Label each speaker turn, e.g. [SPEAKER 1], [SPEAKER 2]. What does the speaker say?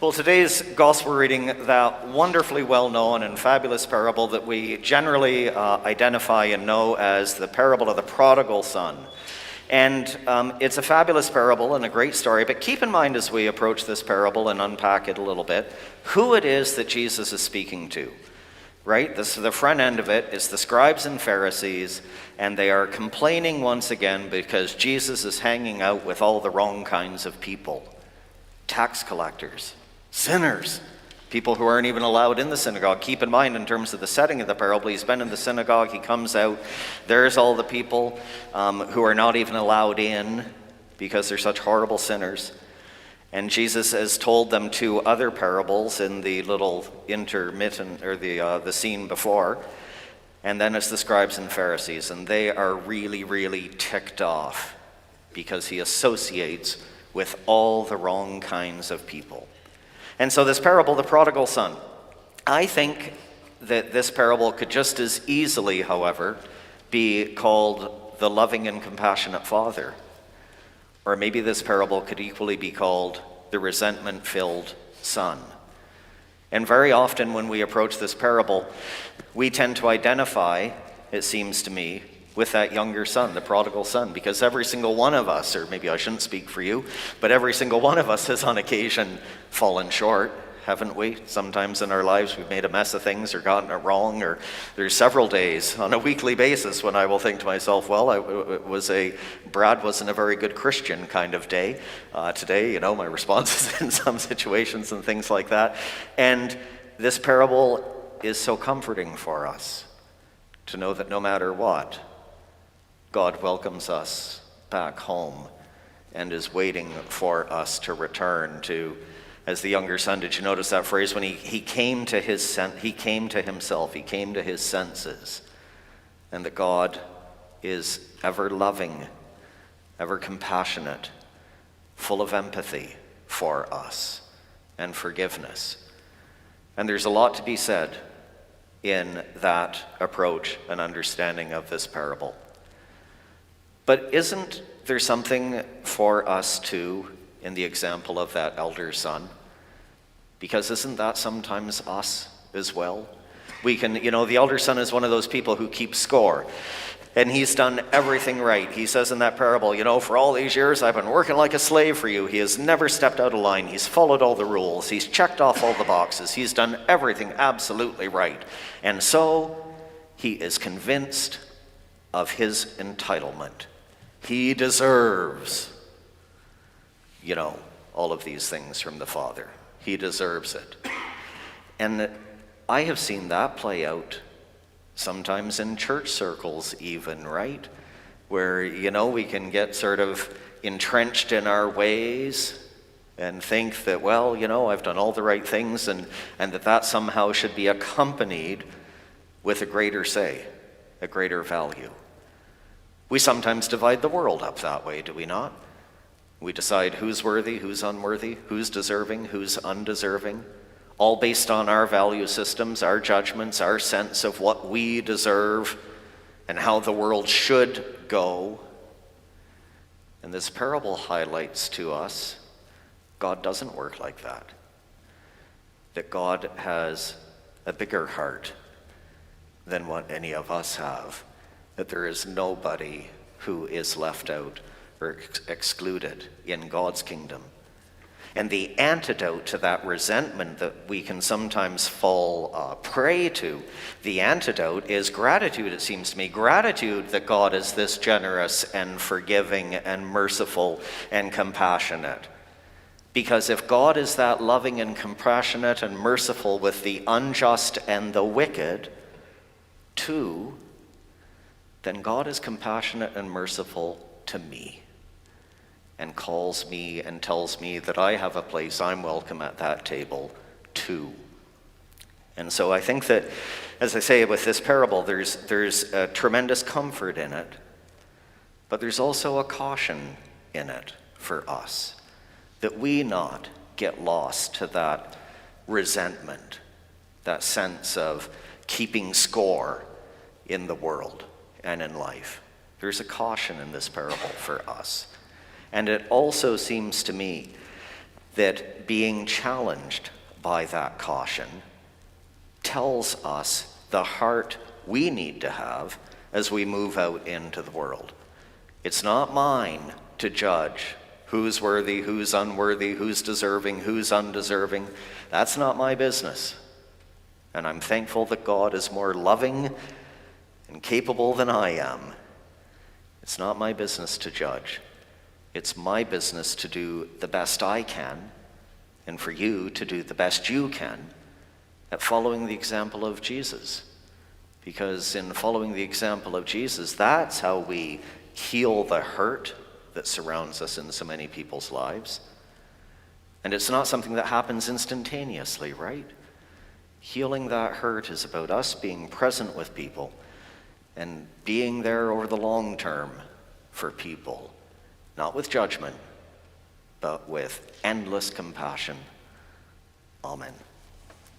[SPEAKER 1] Well, today's gospel reading, that wonderfully well-known and fabulous parable that we generally identify and know as the parable of the prodigal son. And it's a fabulous parable and a great story, but keep in mind as we approach this parable and unpack it a little bit, who it is that Jesus is speaking to, right? The front end of it is the scribes and Pharisees, and they are complaining once again because Jesus is hanging out with all the wrong kinds of people. Tax collectors, sinners, people who aren't even allowed in the synagogue. Keep in mind, in terms of the setting of the parable, he's been in the synagogue, he comes out, there's all the people who are not even allowed in because they're such horrible sinners. And Jesus has told them two other parables in the little intermittent, or the scene before. And then it's the scribes and Pharisees, and they are really, really ticked off because he associates with all the wrong kinds of people. And so this parable, the prodigal son, I think that this parable could just as easily, however, be called the loving and compassionate father. Or maybe this parable could equally be called the resentment-filled son. And very often when we approach this parable, we tend to identify, it seems to me, with that younger son, the prodigal son, because every single one of us, or maybe I shouldn't speak for you, but every single one of us has on occasion fallen short, haven't we? Sometimes in our lives we've made a mess of things or gotten it wrong, or there's several days on a weekly basis when I will think to myself, well, Brad wasn't a very good Christian kind of day. Today, my responses in some situations and things like that. And this parable is so comforting for us to know that no matter what, God welcomes us back home and is waiting for us to return to, as the younger son. Did you notice that phrase when he came to himself, he came to his senses, and that God is ever loving, ever compassionate, full of empathy for us and forgiveness. And there's a lot to be said in that approach and understanding of this parable. But isn't there something for us too in the example of that elder son? Because isn't that sometimes us as well? We can, the elder son is one of those people who keeps score. And he's done everything right. He says in that parable, for all these years I've been working like a slave for you. He has never stepped out of line. He's followed all the rules. He's checked off all the boxes. He's done everything absolutely right. And so he is convinced of his entitlement. He deserves, all of these things from the Father. He deserves it. And I have seen that play out sometimes in church circles even, right? Where, we can get sort of entrenched in our ways and think that, well, I've done all the right things, and that somehow should be accompanied with a greater say, a greater value. We sometimes divide the world up that way, do we not? We decide who's worthy, who's unworthy, who's deserving, who's undeserving, all based on our value systems, our judgments, our sense of what we deserve and how the world should go. And this parable highlights to us, God doesn't work like that. That God has a bigger heart than what any of us have. That there is nobody who is left out or excluded in God's kingdom. And the antidote to that resentment that we can sometimes fall prey to, the antidote is gratitude, it seems to me. Gratitude that God is this generous and forgiving and merciful and compassionate. Because if God is that loving and compassionate and merciful with the unjust and the wicked too, then God is compassionate and merciful to me and calls me and tells me that I have a place, I'm welcome at that table too. And so I think that, as I say, with this parable, there's a tremendous comfort in it, but there's also a caution in it for us, that we not get lost to that resentment, that sense of keeping score in the world and in life. There's a caution in this parable for us. And it also seems to me that being challenged by that caution tells us the heart we need to have as we move out into the world. It's not mine to judge who's worthy, who's unworthy, who's deserving, who's undeserving. That's not my business. And I'm thankful that God is more loving and capable than I am. It's not my business to judge. It's my business to do the best I can, and for you to do the best you can at following the example of Jesus. Because in following the example of Jesus, that's how we heal the hurt that surrounds us in so many people's lives. And it's not something that happens instantaneously, right? Healing that hurt is about us being present with people and being there over the long term for people, not with judgment, but with endless compassion. Amen.